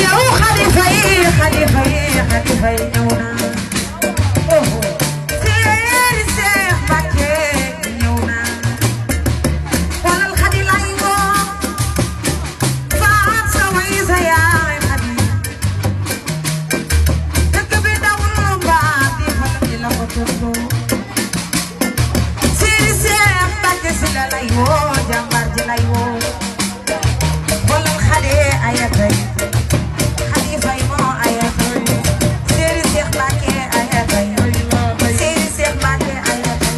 yow xalifa yi ñëw na seeri Seex Mbàkke ñëw na xoolal xadi lay woo faat sa way sa yaay xadi dëkk bi dawul mbaat di xalam di la ko tontu seeri Seex Mbàkke si la lay woo jàmbar ji lay woo xoolal xadi ayatay xadi fay moo ayatay seeri Seex Mbàkke ayatay seeri Seex Mbàkke ayatay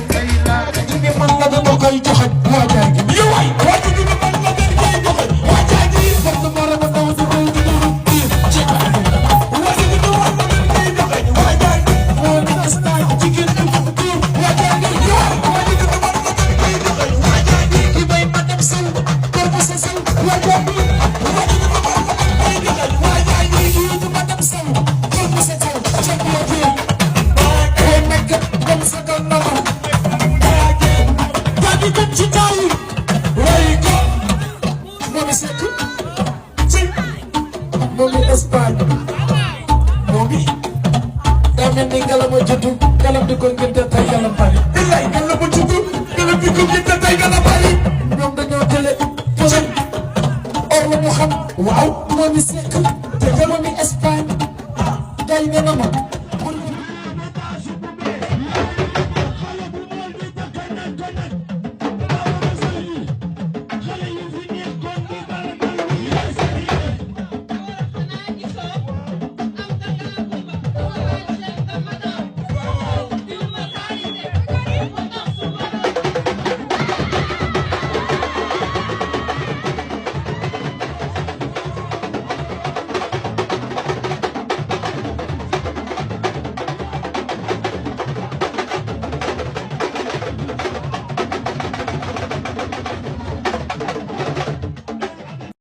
ni man la dama koy joxe waajaay gi yow waay waaji gi man la dama koy joxe waajaay gi fam na mara ma daw di koy di ci waaji gi man la dama koy joxe waajaay moo ni astaan jigéen du ko waajaay gi yow waaji gi man la dama koy joxe waajaay gi ki bay ma dem saw kor bu sa saw waajaay gi waaji gi man la dama koy joxe waajaay gi ki du ma dem saw kor bu sa saw ci waaji gi ay nekk dem sa gannaaw di ko ci taw way ko momi sekk ci momi Espagne momi dama ni ngalam juddu ngalam di ko ngente tay ngalam bari billahi ngalam juddu ngalam di ko ngente tay ngalam bari ñoom dañoo télé posen or la ñu xam waaw momi sekk te momi Espagne day ne na ma